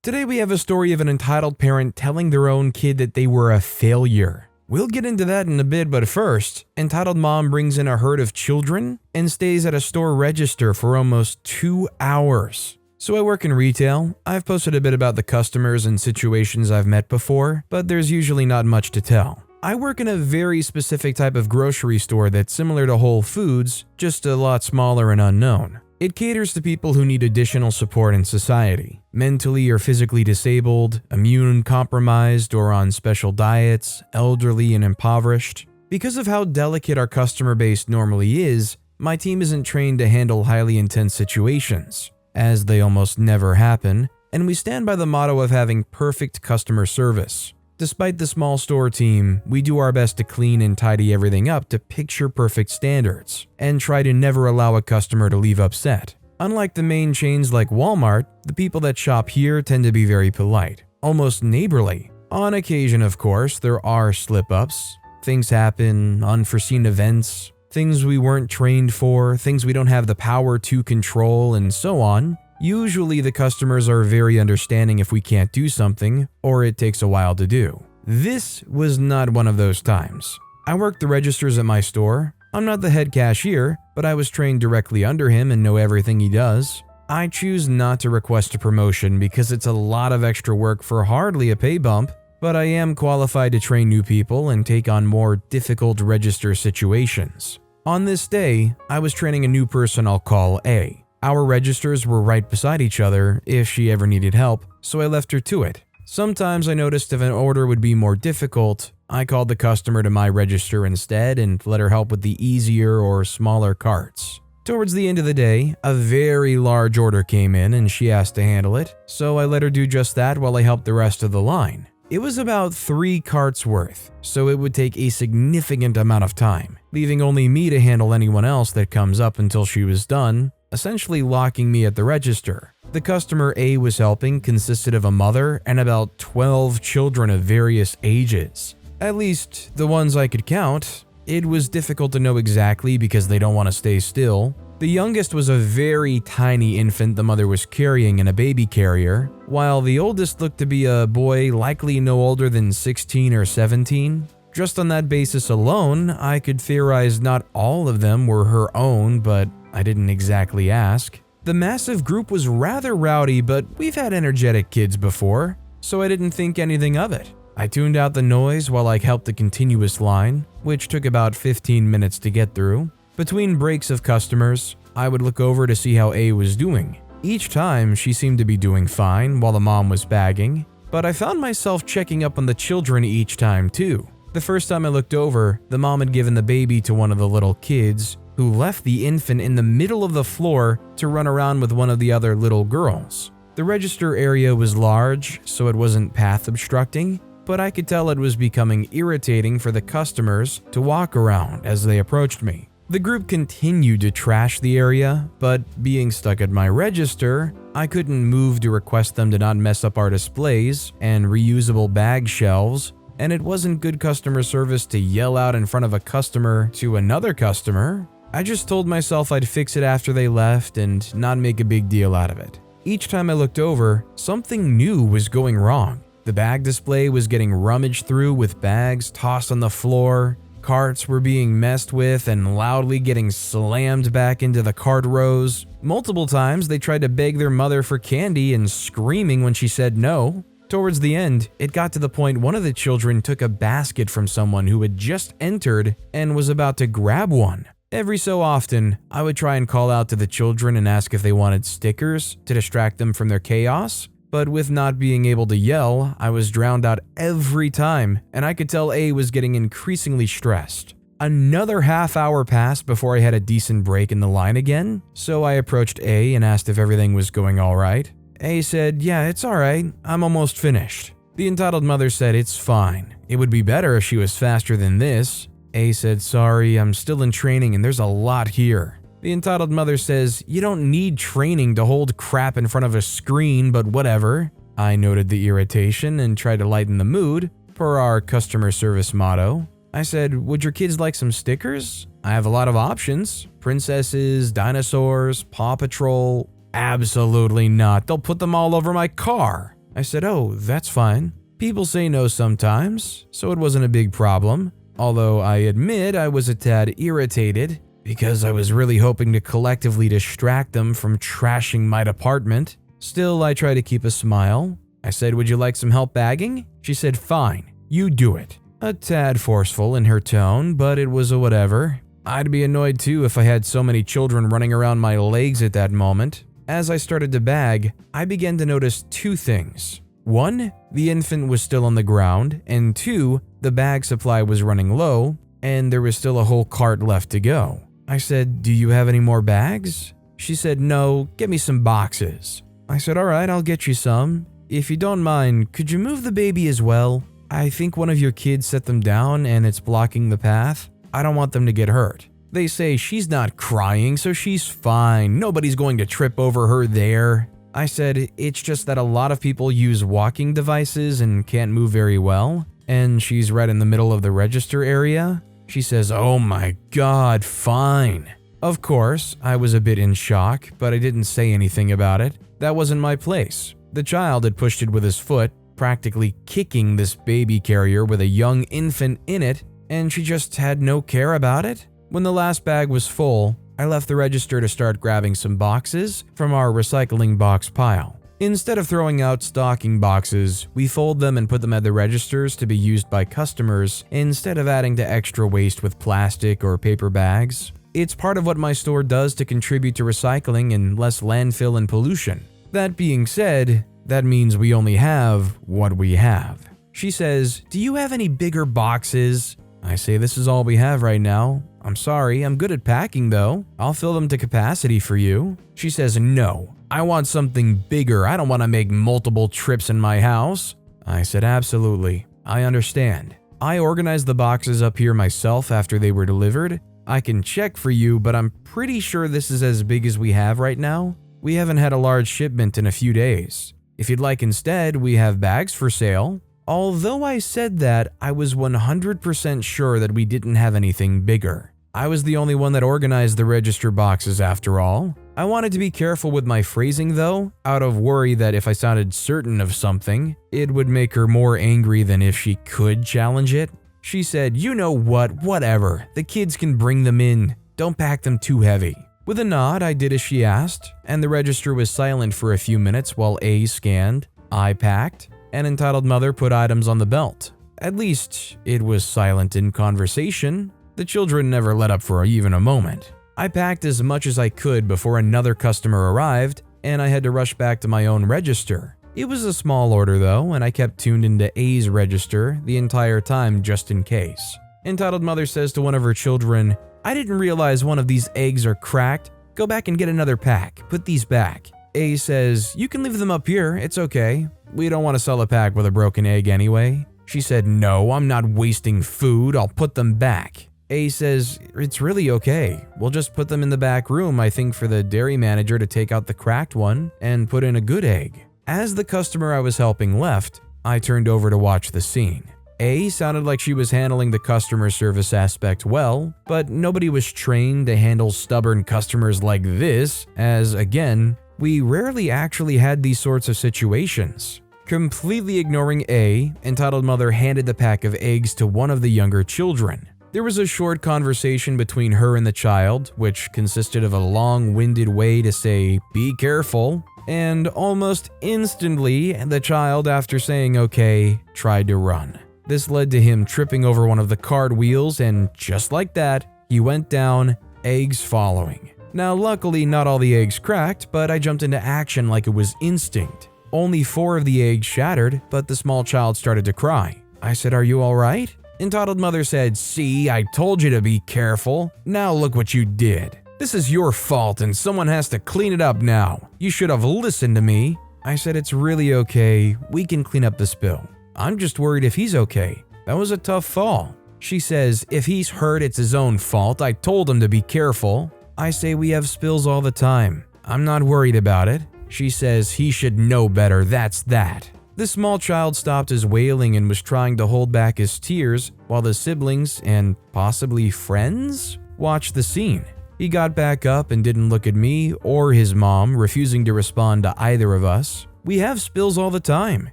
Today we have a story of an entitled parent telling their own kid that they were a failure. We'll get into that in a bit, but first, entitled mom brings in a herd of children and stays at a store register for almost 2 hours. So I work in retail. I've posted a bit about the customers and situations I've met before, but there's usually not much to tell. I work in a very specific type of grocery store that's similar to Whole Foods, just a lot smaller and unknown. It caters to people who need additional support in society, mentally or physically disabled, immune compromised or on special diets, elderly and impoverished. Because of how delicate our customer base normally is, my team isn't trained to handle highly intense situations, as they almost never happen, and we stand by the motto of having perfect customer service. Despite the small store team, we do our best to clean and tidy everything up to picture-perfect standards, and try to never allow a customer to leave upset. Unlike the main chains like Walmart, the people that shop here tend to be very polite, almost neighborly. On occasion, of course, there are slip-ups. Things happen, unforeseen events, things we weren't trained for, things we don't have the power to control, and so on. Usually the customers are very understanding if we can't do something, or it takes a while to do. This was not one of those times. I work the registers at my store. I'm not the head cashier, but I was trained directly under him and know everything he does. I choose not to request a promotion because it's a lot of extra work for hardly a pay bump, but I am qualified to train new people and take on more difficult register situations. On this day, I was training a new person I'll call A. Our registers were right beside each other if she ever needed help, so I left her to it. Sometimes I noticed if an order would be more difficult, I called the customer to my register instead and let her help with the easier or smaller carts. Towards the end of the day, a very large order came in and she asked to handle it, so I let her do just that while I helped the rest of the line. It was about 3 carts worth, so it would take a significant amount of time, leaving only me to handle anyone else that comes up until she was done, essentially locking me at the register. The customer A was helping consisted of a mother and about 12 children of various ages. At least, the ones I could count. It was difficult to know exactly because they don't want to stay still. The youngest was a very tiny infant the mother was carrying in a baby carrier, while the oldest looked to be a boy likely no older than 16 or 17. Just on that basis alone, I could theorize not all of them were her own, but I didn't exactly ask. The massive group was rather rowdy, but we've had energetic kids before, so I didn't think anything of it. I tuned out the noise while I helped the continuous line, which took about 15 minutes to get through. Between breaks of customers, I would look over to see how A was doing. Each time, she seemed to be doing fine while the mom was bagging, but I found myself checking up on the children each time too. The first time I looked over, the mom had given the baby to one of the little kids, who left the infant in the middle of the floor to run around with one of the other little girls. The register area was large, so it wasn't path obstructing, but I could tell it was becoming irritating for the customers to walk around as they approached me. The group continued to trash the area, but being stuck at my register, I couldn't move to request them to not mess up our displays and reusable bag shelves, and it wasn't good customer service to yell out in front of a customer to another customer. I just told myself I'd fix it after they left and not make a big deal out of it. Each time I looked over, something new was going wrong. The bag display was getting rummaged through with bags tossed on the floor, carts were being messed with and loudly getting slammed back into the cart rows. Multiple times they tried to beg their mother for candy and screaming when she said no. Towards the end, it got to the point one of the children took a basket from someone who had just entered and was about to grab one. Every so often, I would try and call out to the children and ask if they wanted stickers to distract them from their chaos, but with not being able to yell, I was drowned out every time, and I could tell A was getting increasingly stressed. Another half hour passed before I had a decent break in the line again, so I approached A and asked if everything was going alright. A said, "Yeah, it's alright, I'm almost finished." The entitled mother said it's fine. It would be better if she was faster than this. A said, "Sorry, I'm still in training and there's a lot here." The entitled mother says, "You don't need training to hold crap in front of a screen, but whatever." I noted the irritation and tried to lighten the mood, per our customer service motto. I said, "Would your kids like some stickers? I have a lot of options. Princesses, dinosaurs, Paw Patrol." "Absolutely not. They'll put them all over my car." I said, "Oh, that's fine. People say no sometimes, so it wasn't a big problem." Although I admit I was a tad irritated because I was really hoping to collectively distract them from trashing my department. Still, I tried to keep a smile. I said, "Would you like some help bagging?" She said, "Fine, you do it." A tad forceful in her tone, but it was a whatever. I'd be annoyed too if I had so many children running around my legs at that moment. As I started to bag, I began to notice two things. One, the infant was still on the ground, and two, the bag supply was running low, and there was still a whole cart left to go. I said, "Do you have any more bags?" She said, "No, get me some boxes." I said, "All right, I'll get you some. If you don't mind, could you move the baby as well? I think one of your kids set them down and it's blocking the path. I don't want them to get hurt." They say she's not crying, so she's fine. Nobody's going to trip over her there. I said, "It's just that a lot of people use walking devices and can't move very well, and she's right in the middle of the register area." She says, "Oh my God, fine." Of course, I was a bit in shock, but I didn't say anything about it. That wasn't my place. The child had pushed it with his foot, practically kicking this baby carrier with a young infant in it, and she just had no care about it. When the last bag was full, I left the register to start grabbing some boxes from our recycling box pile. Instead of throwing out stocking boxes, we fold them and put them at the registers to be used by customers instead of adding to extra waste with plastic or paper bags. It's part of what my store does to contribute to recycling and less landfill and pollution. That being said, that means we only have what we have. She says, "Do you have any bigger boxes?" I say, "This is all we have right now. I'm sorry, I'm good at packing though. I'll fill them to capacity for you." She says, "No, I want something bigger. I don't want to make multiple trips in my house." I said, "Absolutely, I understand. I organized the boxes up here myself after they were delivered. I can check for you, but I'm pretty sure this is as big as we have right now. We haven't had a large shipment in a few days. If you'd like instead, we have bags for sale." Although I said that, I was 100% sure that we didn't have anything bigger. I was the only one that organized the register boxes after all. I wanted to be careful with my phrasing though, out of worry that if I sounded certain of something, it would make her more angry than if she could challenge it. She said, "You know what, whatever. The kids can bring them in. Don't pack them too heavy." With a nod, I did as she asked, and the register was silent for a few minutes while A scanned, I packed, and Entitled Mother put items on the belt. At least, it was silent in conversation. The children never let up for even a moment. I packed as much as I could before another customer arrived, and I had to rush back to my own register. It was a small order though, and I kept tuned into A's register the entire time just in case. Entitled Mother says to one of her children, "I didn't realize one of these eggs are cracked. Go back and get another pack. Put these back." A says, "You can leave them up here, it's okay. We don't want to sell a pack with a broken egg anyway." She said, "No, I'm not wasting food, I'll put them back." A says, "It's really okay. We'll just put them in the back room, I think, for the dairy manager to take out the cracked one and put in a good egg." As the customer I was helping left, I turned over to watch the scene. A sounded like she was handling the customer service aspect well, but nobody was trained to handle stubborn customers like this, as again, we rarely actually had these sorts of situations. Completely ignoring A, Entitled Mother handed the pack of eggs to one of the younger children. There was a short conversation between her and the child, which consisted of a long-winded way to say, "Be careful," and almost instantly, the child, after saying okay, tried to run. This led to him tripping over one of the cart wheels, and just like that, he went down, eggs following. Now luckily not all the eggs cracked, but I jumped into action like it was instinct. Only 4 of the eggs shattered, but the small child started to cry. I said, "Are you alright?" Entitled Mother said, "See, I told you to be careful. Now look what you did. This is your fault and someone has to clean it up now. You should have listened to me." I said, "It's really okay. We can clean up the spill. I'm just worried if he's okay. That was a tough fall." She says, "If he's hurt, it's his own fault. I told him to be careful." I say, "We have spills all the time. I'm not worried about it." She says, "He should know better, that's that." The small child stopped his wailing and was trying to hold back his tears while the siblings and possibly friends watched the scene. He got back up and didn't look at me or his mom, refusing to respond to either of us. We have spills all the time.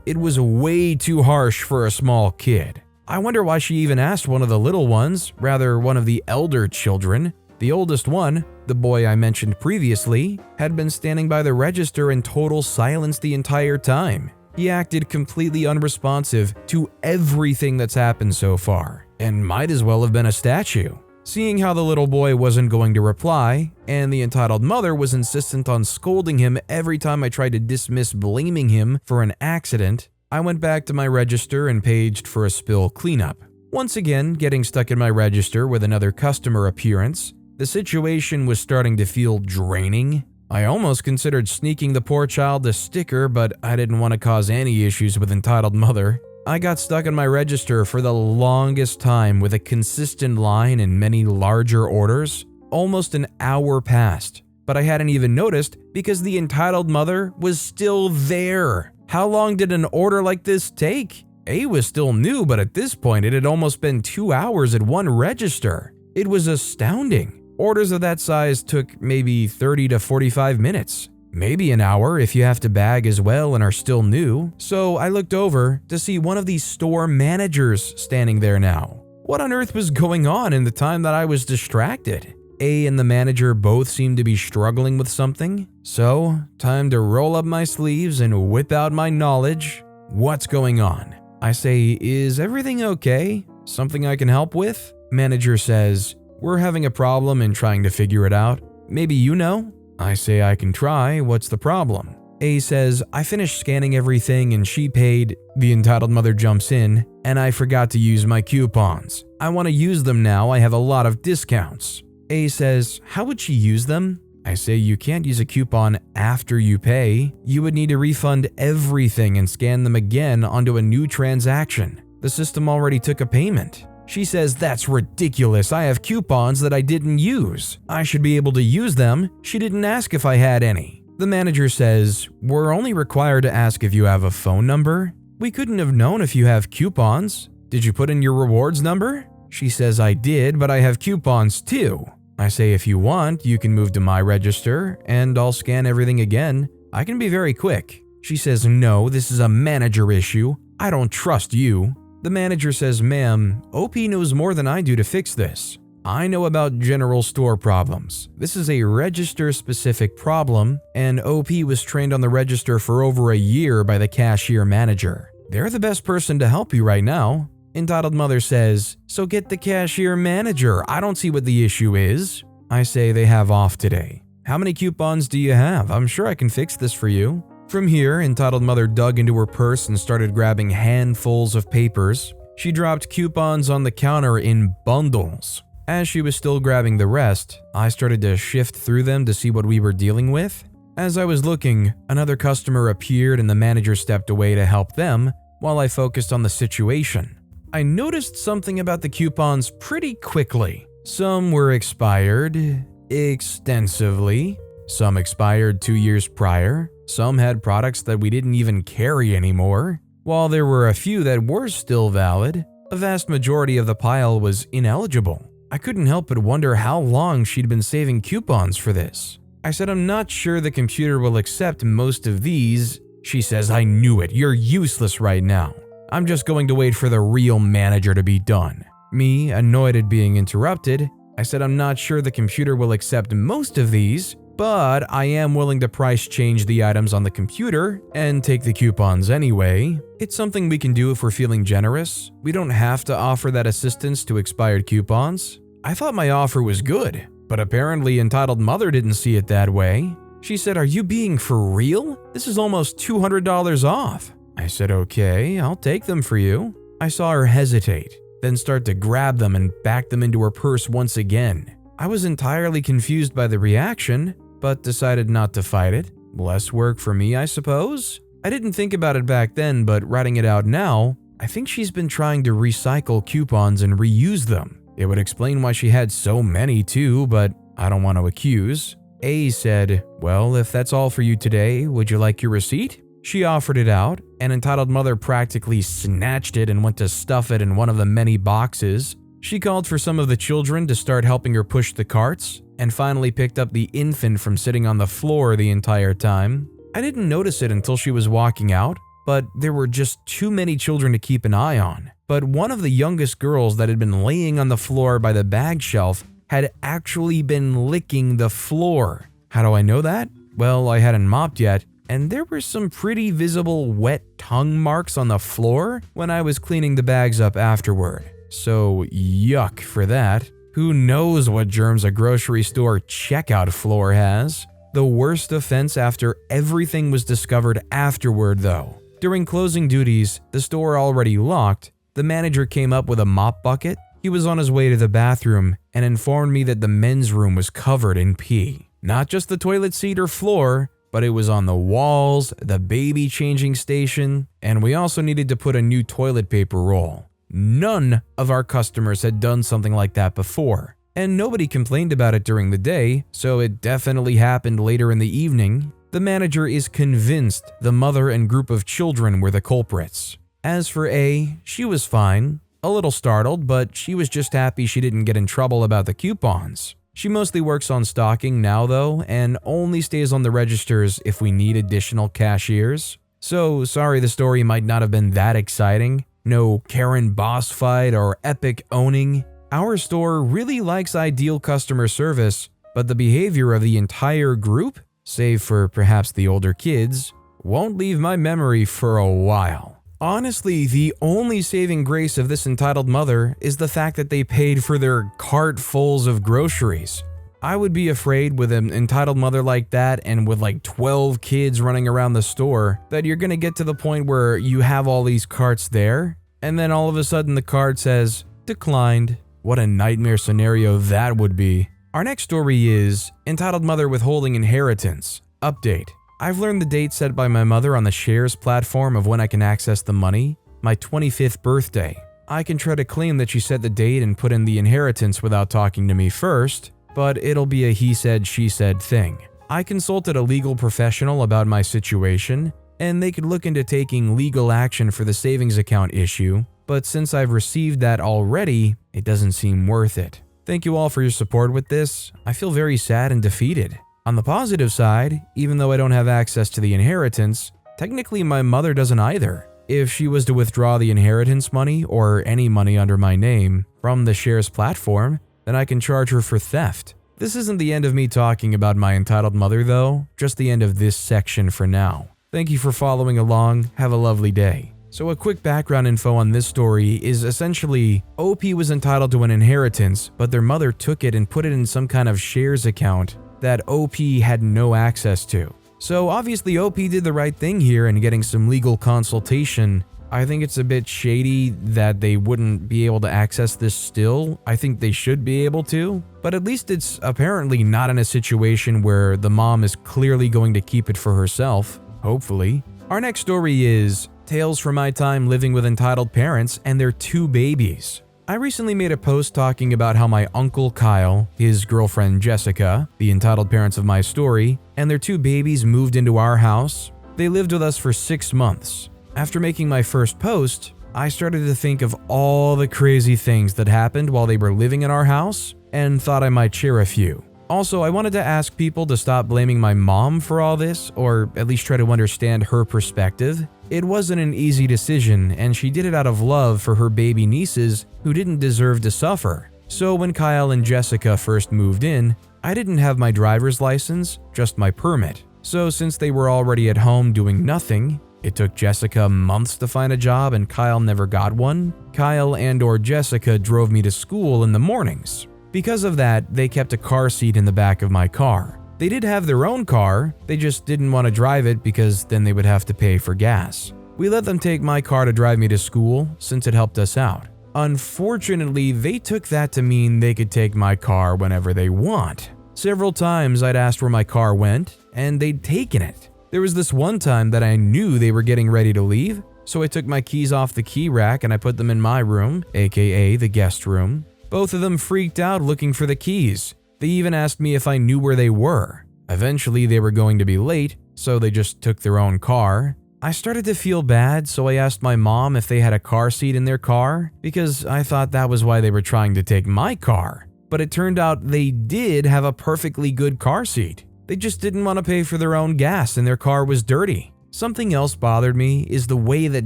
It was way too harsh for a small kid. I wonder why she even asked one of the little ones, rather one of the elder children. The oldest one, the boy I mentioned previously, had been standing by the register in total silence the entire time. He acted completely unresponsive to everything that's happened so far, and might as well have been a statue. Seeing how the little boy wasn't going to reply, and the entitled mother was insistent on scolding him every time I tried to dismiss blaming him for an accident, I went back to my register and paged for a spill cleanup. Once again, getting stuck in my register with another customer appearance, the situation was starting to feel draining. I almost considered sneaking the poor child a sticker, but I didn't want to cause any issues with entitled mother. I got stuck in my register for the longest time with a consistent line and many larger orders. Almost an hour passed, but I hadn't even noticed because the entitled mother was still there. How long did an order like this take? A was still new, but at this point it had almost been 2 hours at one register. It was astounding. Orders of that size took maybe 30 to 45 minutes. Maybe an hour if you have to bag as well and are still new. So I looked over to see one of these store managers standing there now. What on earth was going on in the time that I was distracted? A and the manager both seemed to be struggling with something. So, time to roll up my sleeves and whip out my knowledge. What's going on? I say, is everything okay? Something I can help with? Manager says, we're having a problem and trying to figure it out. Maybe you know? I say I can try. What's the problem? A says, I finished scanning everything and she paid. The entitled mother jumps in, and I forgot to use my coupons. I want to use them now. I have a lot of discounts. A says, how would she use them? I say you can't use a coupon after you pay. You would need to refund everything and scan them again onto a new transaction. The system already took a payment. She says that's ridiculous. I have coupons that I didn't use. I should be able to use them. She didn't ask if I had any. The manager says, we're only required to ask if you have a phone number. We couldn't have known if you have coupons. Did you put in your rewards number? She says I did, but I have coupons too. I say if you want, you can move to my register and I'll scan everything again. I can be very quick. She says no, this is a manager issue. I don't trust you. The manager says, ma'am, OP knows more than I do to fix this. I know about general store problems. This is a register-specific problem, and OP was trained on the register for over a year by the cashier manager. They're the best person to help you right now. Entitled mother says, so get the cashier manager. I don't see what the issue is. I say they have off today. How many coupons do you have? I'm sure I can fix this for you. From here, entitled mother dug into her purse and started grabbing handfuls of papers. She dropped coupons on the counter in bundles. As she was still grabbing the rest, I started to shift through them to see what we were dealing with. As I was looking, another customer appeared and the manager stepped away to help them while I focused on the situation. I noticed something about the coupons pretty quickly. Some were expired extensively. Some expired 2 years prior. Some had products that we didn't even carry anymore. While there were a few that were still valid, a vast majority of the pile was ineligible. I couldn't help but wonder how long she'd been saving coupons for this. I said, I'm not sure the computer will accept most of these. She says, I knew it. You're useless right now. I'm just going to wait for the real manager to be done. Me, annoyed at being interrupted, I said I'm not sure the computer will accept most of these, but I am willing to price change the items on the computer and take the coupons anyway. It's something we can do if we're feeling generous. We don't have to offer that assistance to expired coupons. I thought my offer was good, but apparently entitled mother didn't see it that way. She said, are you being for real? This is almost $200 off. I said, okay, I'll take them for you. I saw her hesitate, then start to grab them and back them into her purse once again. I was entirely confused by the reaction, but decided not to fight it. Less work for me, I suppose? I didn't think about it back then, but writing it out now, I think she's been trying to recycle coupons and reuse them. It would explain why she had so many too, but I don't want to accuse. A said, well, if that's all for you today, would you like your receipt? She offered it out, and entitled mother practically snatched it and went to stuff it in one of the many boxes. She called for some of the children to start helping her push the carts, and finally picked up the infant from sitting on the floor the entire time. I didn't notice it until she was walking out, but there were just too many children to keep an eye on. But one of the youngest girls that had been laying on the floor by the bag shelf had actually been licking the floor. How do I know that? Well, I hadn't mopped yet, and there were some pretty visible wet tongue marks on the floor when I was cleaning the bags up afterward. So yuck for that. Who knows what germs a grocery store checkout floor has? The worst offense after everything was discovered afterward though. During closing duties, the store already locked, the manager came up with a mop bucket. He was on his way to the bathroom and informed me that the men's room was covered in pee. Not just the toilet seat or floor, but it was on the walls, the baby changing station, and we also needed to put a new toilet paper roll. None of our customers had done something like that before, and nobody complained about it during the day, so it definitely happened later in the evening. The manager is convinced the mother and group of children were the culprits. As for A, she was fine, a little startled, but she was just happy she didn't get in trouble about the coupons. She mostly works on stocking now though, and only stays on the registers if we need additional cashiers. So sorry the story might not have been that exciting. No Karen boss fight or epic owning. Our store really likes ideal customer service, but the behavior of the entire group, save for perhaps the older kids, won't leave my memory for a while. Honestly, the only saving grace of this entitled mother is the fact that they paid for their cartfuls of groceries. I would be afraid with an entitled mother like that and with like 12 kids running around the store that you're gonna get to the point where you have all these carts there and then all of a sudden the card says, declined. What a nightmare scenario that would be. Our next story is entitled Mother Withholding Inheritance. Update. I've learned the date set by my mother on the shares platform of when I can access the money, my 25th birthday. I can try to claim that she set the date and put in the inheritance without talking to me first, but it'll be a he said, she said thing. I consulted a legal professional about my situation, and they could look into taking legal action for the savings account issue, but since I've received that already, it doesn't seem worth it. Thank you all for your support with this. I feel very sad and defeated. On the positive side, even though I don't have access to the inheritance, technically my mother doesn't either. If she was to withdraw the inheritance money or any money under my name from the shares platform, then I can charge her for theft. This isn't the end of me talking about my entitled mother though, just the end of this section for now. Thank you for following along, have a lovely day. So a quick background info on this story is essentially OP was entitled to an inheritance, but their mother took it and put it in some kind of shares account that OP had no access to. So obviously OP did the right thing here in getting some legal consultation. I think it's a bit shady that they wouldn't be able to access this still. I think they should be able to, but at least it's apparently not in a situation where the mom is clearly going to keep it for herself, hopefully. Our next story is Tales from My Time Living with Entitled Parents and Their 2 Babies. I recently made a post talking about how my uncle Kyle, his girlfriend Jessica, the entitled parents of my story, and their 2 babies moved into our house. They lived with us for 6 months. After making my first post, I started to think of all the crazy things that happened while they were living in our house and thought I might share a few. Also, I wanted to ask people to stop blaming my mom for all this, or at least try to understand her perspective. It wasn't an easy decision, and she did it out of love for her baby nieces who didn't deserve to suffer. So when Kyle and Jessica first moved in, I didn't have my driver's license, just my permit. So since they were already at home doing nothing, it took Jessica months to find a job and Kyle never got one. Kyle and/or Jessica drove me to school in the mornings. Because of that, they kept a car seat in the back of my car. They did have their own car, they just didn't want to drive it because then they would have to pay for gas. We let them take my car to drive me to school since it helped us out. Unfortunately, they took that to mean they could take my car whenever they want. Several times I'd asked where my car went, and they'd taken it. There was this one time that I knew they were getting ready to leave, so I took my keys off the key rack and I put them in my room, aka the guest room. Both of them freaked out looking for the keys. They even asked me if I knew where they were. Eventually they were going to be late, so they just took their own car. I started to feel bad, so I asked my mom if they had a car seat in their car, because I thought that was why they were trying to take my car. But it turned out they did have a perfectly good car seat. They just didn't want to pay for their own gas and their car was dirty. Something else bothered me is the way that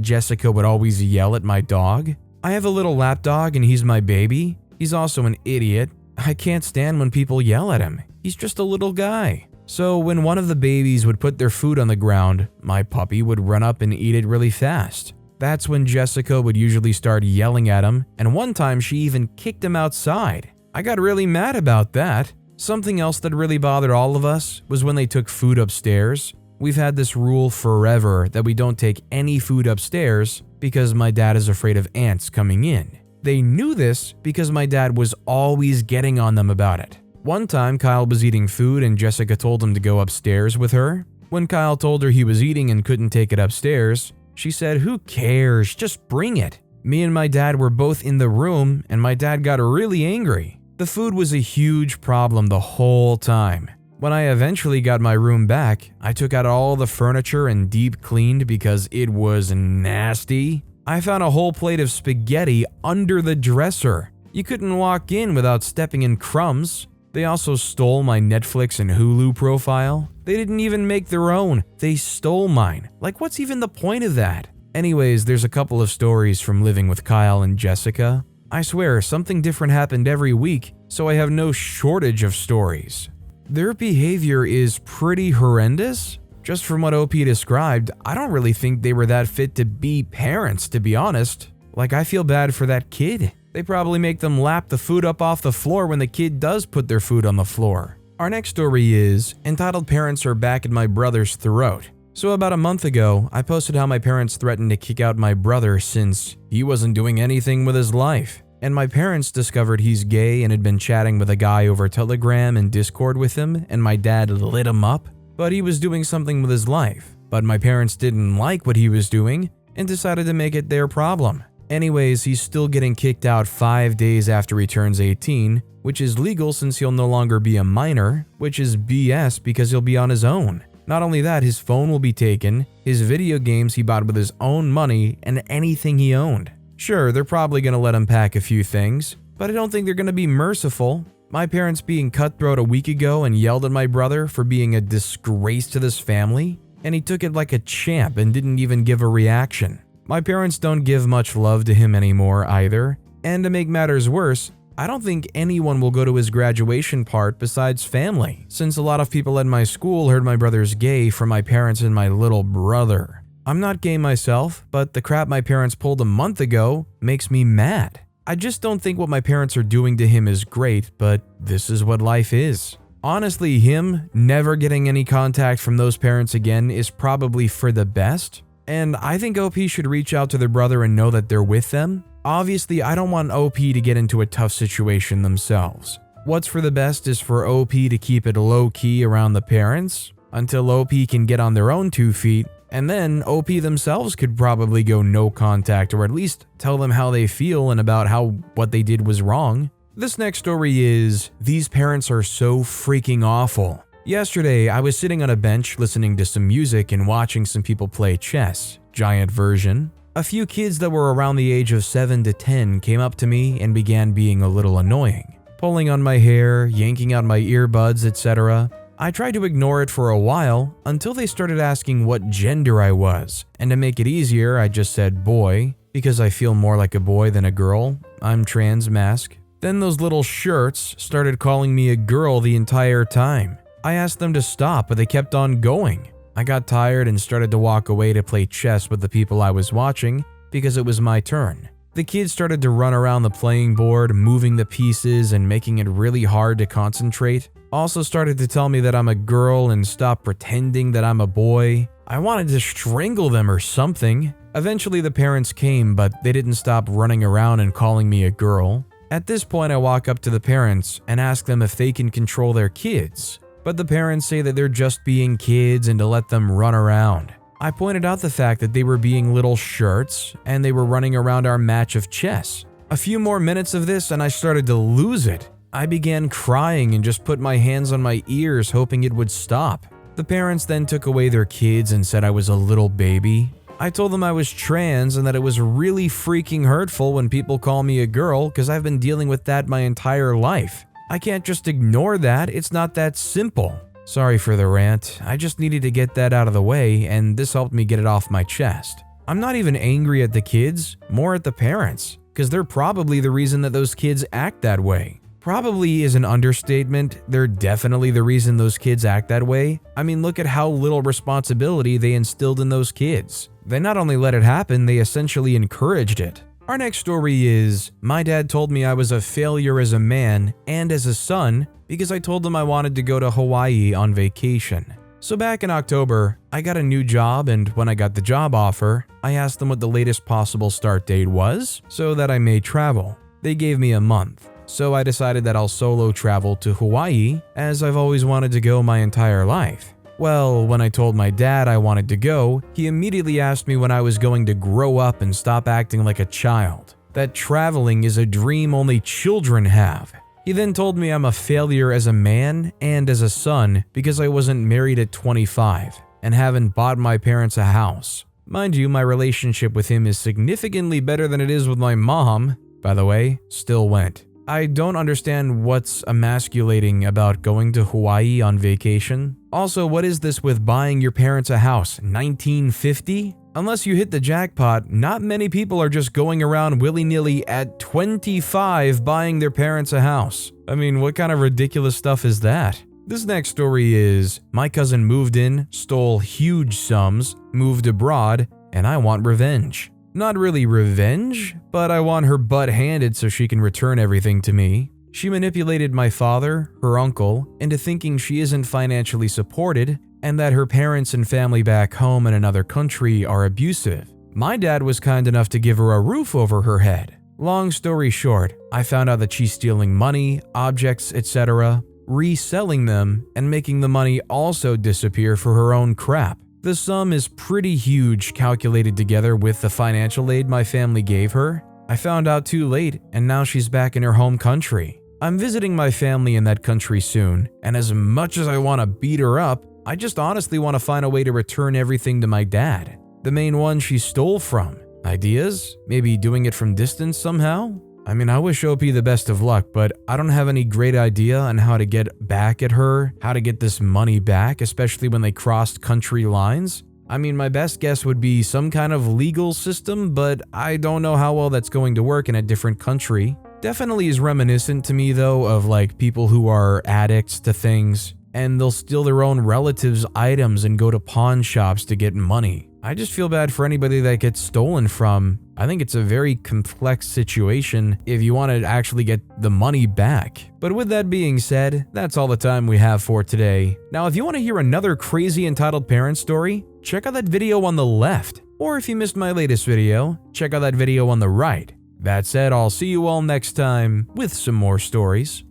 Jessica would always yell at my dog. I have a little lap dog and he's my baby. He's also an idiot. I can't stand when people yell at him. He's just a little guy. So when one of the babies would put their food on the ground, my puppy would run up and eat it really fast. That's when Jessica would usually start yelling at him, and one time she even kicked him outside. I got really mad about that. Something else that really bothered all of us was when they took food upstairs. We've had this rule forever that we don't take any food upstairs because my dad is afraid of ants coming in. They knew this because my dad was always getting on them about it. One time, Kyle was eating food and Jessica told him to go upstairs with her. When Kyle told her he was eating and couldn't take it upstairs, she said, "Who cares? Just bring it." Me and my dad were both in the room and my dad got really angry. The food was a huge problem the whole time. When I eventually got my room back, I took out all the furniture and deep cleaned because it was nasty. I found a whole plate of spaghetti under the dresser. You couldn't walk in without stepping in crumbs. They also stole my Netflix and Hulu profile. They didn't even make their own. They stole mine. Like, what's even the point of that? Anyways, there's a couple of stories from living with Kyle and Jessica. I swear, something different happened every week, so I have no shortage of stories. Their behavior is pretty horrendous. Just from what OP described, I don't really think they were that fit to be parents, to be honest. Like, I feel bad for that kid. They probably make them lap the food up off the floor when the kid does put their food on the floor. Our next story is, entitled parents are back at my brother's throat. So about a month ago, I posted how my parents threatened to kick out my brother since he wasn't doing anything with his life. And my parents discovered he's gay and had been chatting with a guy over Telegram and Discord with him, and my dad lit him up. But he was doing something with his life. But my parents didn't like what he was doing and decided to make it their problem. Anyways, he's still getting kicked out 5 days after he turns 18, which is legal since he'll no longer be a minor, which is BS because he'll be on his own. Not only that, his phone will be taken, his video games he bought with his own money, and anything he owned. Sure, they're probably gonna let him pack a few things, but I don't think they're gonna be merciful. My parents being cutthroat a week ago and yelled at my brother for being a disgrace to this family, and he took it like a champ and didn't even give a reaction. My parents don't give much love to him anymore either, and to make matters worse, I don't think anyone will go to his graduation part besides family, since a lot of people at my school heard my brother's gay from my parents and my little brother. I'm not gay myself, but the crap my parents pulled a month ago makes me mad. I just don't think what my parents are doing to him is great, but this is what life is. Honestly, him never getting any contact from those parents again is probably for the best. And I think OP should reach out to their brother and know that they're with them. Obviously, I don't want OP to get into a tough situation themselves. What's for the best is for OP to keep it low-key around the parents until OP can get on their own 2 feet, and then OP themselves could probably go no contact or at least tell them how they feel and about how what they did was wrong. This next story is, these parents are so freaking awful. Yesterday, I was sitting on a bench listening to some music and watching some people play chess, giant version. A few kids that were around the age of 7 to 10 came up to me and began being a little annoying, pulling on my hair, yanking out my earbuds, etc. I tried to ignore it for a while until they started asking what gender I was, and to make it easier, I just said boy, because I feel more like a boy than a girl. I'm trans mask. Then those little shirts started calling me a girl the entire time. I asked them to stop, but they kept on going. I got tired and started to walk away to play chess with the people I was watching because it was my turn. The kids started to run around the playing board, moving the pieces and making it really hard to concentrate. Also started to tell me that I'm a girl and stop pretending that I'm a boy. I wanted to strangle them or something. Eventually the parents came, but they didn't stop running around and calling me a girl. At this point, I walk up to the parents and ask them if they can control their kids. But the parents say that they're just being kids and to let them run around. I pointed out the fact that they were being little shirts and they were running around our match of chess. A few more minutes of this and I started to lose it. I began crying and just put my hands on my ears hoping it would stop. The parents then took away their kids and said I was a little baby. I told them I was trans and that it was really freaking hurtful when people call me a girl because I've been dealing with that my entire life. I can't just ignore that, it's not that simple. Sorry for the rant, I just needed to get that out of the way and this helped me get it off my chest. I'm not even angry at the kids, more at the parents, because they're probably the reason that those kids act that way. Probably is an understatement, they're definitely the reason those kids act that way. I mean, look at how little responsibility they instilled in those kids. They not only let it happen, they essentially encouraged it. Our next story is, my dad told me I was a failure as a man and as a son because I told him I wanted to go to Hawaii on vacation. So back in October, I got a new job, and when I got the job offer, I asked them what the latest possible start date was so that I may travel. They gave me a month. So I decided that I'll solo travel to Hawaii, as I've always wanted to go my entire life. Well, when I told my dad I wanted to go, he immediately asked me when I was going to grow up and stop acting like a child. That traveling is a dream only children have. He then told me I'm a failure as a man and as a son because I wasn't married at 25 and haven't bought my parents a house. Mind you, my relationship with him is significantly better than it is with my mom. By the way, still went. I don't understand what's emasculating about going to Hawaii on vacation. Also, what is this with buying your parents a house? 1950? Unless you hit the jackpot, not many people are just going around willy-nilly at 25 buying their parents a house. I mean, what kind of ridiculous stuff is that? This next story is, my cousin moved in, stole huge sums, moved abroad, and I want revenge. Not really revenge, but I want her butt handed so she can return everything to me. She manipulated my father, her uncle, into thinking she isn't financially supported and that her parents and family back home in another country are abusive. My dad was kind enough to give her a roof over her head. Long story short, I found out that she's stealing money, objects, etc., reselling them, and making the money also disappear for her own crap. The sum is pretty huge calculated together with the financial aid my family gave her. I found out too late, and now she's back in her home country. I'm visiting my family in that country soon, and as much as I want to beat her up, I just honestly want to find a way to return everything to my dad. The main one she stole from. Ideas? Maybe doing it from distance somehow? I mean, I wish OP the best of luck, but I don't have any great idea on how to get back at her, how to get this money back, especially when they crossed country lines. I mean, my best guess would be some kind of legal system, but I don't know how well that's going to work in a different country. Definitely is reminiscent to me though of like people who are addicts to things and they'll steal their own relatives' items and go to pawn shops to get money. I just feel bad for anybody that gets stolen from. I think it's a very complex situation if you want to actually get the money back. But with that being said, that's all the time we have for today. Now, if you want to hear another crazy entitled parent story, check out that video on the left. Or if you missed my latest video, check out that video on the right. That said, I'll see you all next time with some more stories.